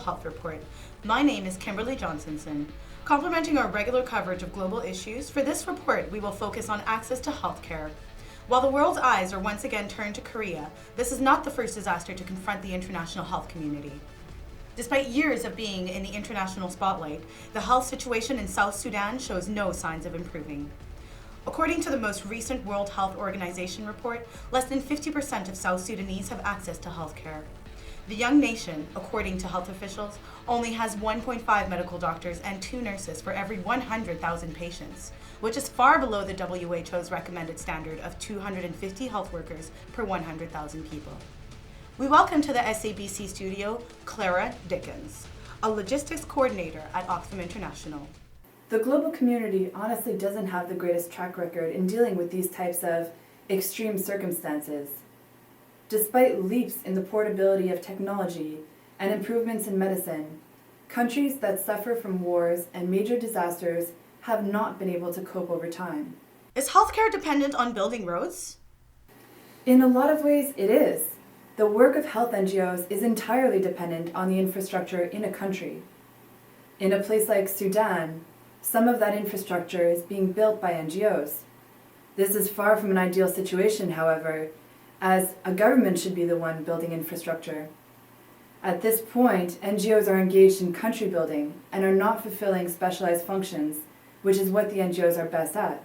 Health Report. My name is Kimberly Johnsonson. Complementing our regular coverage of global issues, for this report we will focus on access to healthcare. While the world's eyes are once again turned to Korea, this is not the first disaster to confront the international health community. Despite years of being in the international spotlight, the health situation in South Sudan shows no signs of improving. According to the most recent World Health Organization report, less than 50% of South Sudanese have access to health care. The young nation, according to health officials, only has 1.5 medical doctors and 2 nurses for every 100,000 patients, which is far below the WHO's recommended standard of 250 health workers per 100,000 people. We welcome to the SABC studio Clara Dickens, a logistics coordinator at Oxfam International. The global community honestly doesn't have the greatest track record in dealing with these types of extreme circumstances. Despite leaps in the portability of technology and improvements in medicine, countries that suffer from wars and major disasters have not been able to cope over time. Is healthcare dependent on building roads? In a lot of ways, it is. The work of health NGOs is entirely dependent on the infrastructure in a country. In a place like Sudan, some of that infrastructure is being built by NGOs. This is far from an ideal situation, however, as a government should be the one building infrastructure. At this point, NGOs are engaged in country building and are not fulfilling specialized functions, which is what the NGOs are best at.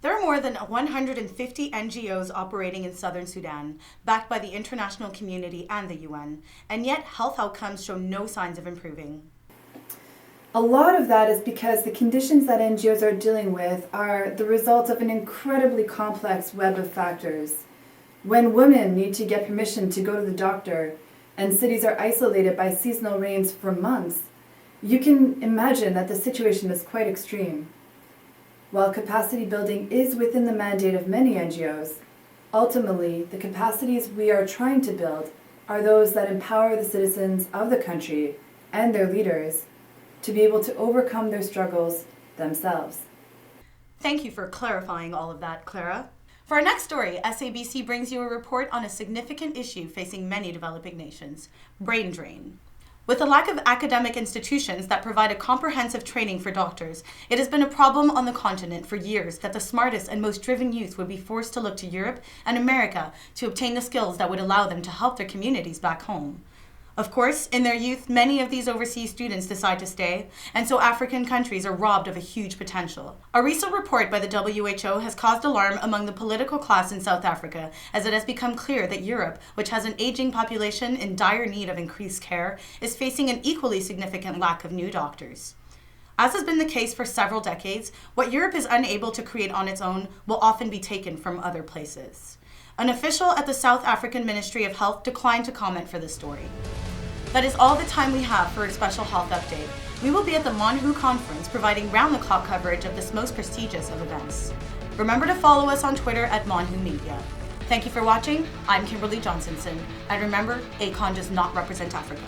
There are more than 150 NGOs operating in southern Sudan, backed by the international community and the UN, and yet health outcomes show no signs of improving. A lot of that is because the conditions that NGOs are dealing with are the result of an incredibly complex web of factors. When women need to get permission to go to the doctor, and cities are isolated by seasonal rains for months, you can imagine that the situation is quite extreme. While capacity building is within the mandate of many NGOs, ultimately the capacities we are trying to build are those that empower the citizens of the country and their leaders to be able to overcome their struggles themselves. Thank you for clarifying all of that, Clara. For our next story, SABC brings you a report on a significant issue facing many developing nations: brain drain. With the lack of academic institutions that provide a comprehensive training for doctors, it has been a problem on the continent for years that the smartest and most driven youth would be forced to look to Europe and America to obtain the skills that would allow them to help their communities back home. Of course, in their youth, many of these overseas students decide to stay, and so African countries are robbed of a huge potential. A recent report by the WHO has caused alarm among the political class in South Africa, as it has become clear that Europe, which has an aging population in dire need of increased care, is facing an equally significant lack of new doctors. As has been the case for several decades, what Europe is unable to create on its own will often be taken from other places. An official at the South African Ministry of Health declined to comment for this story. That is all the time we have for a special health update. We will be at the Monhu conference providing round-the-clock coverage of this most prestigious of events. Remember to follow us on Twitter at Monhu Media. Thank you for watching. I'm Kimberly Johnsonson. And remember, ACON does not represent Africa.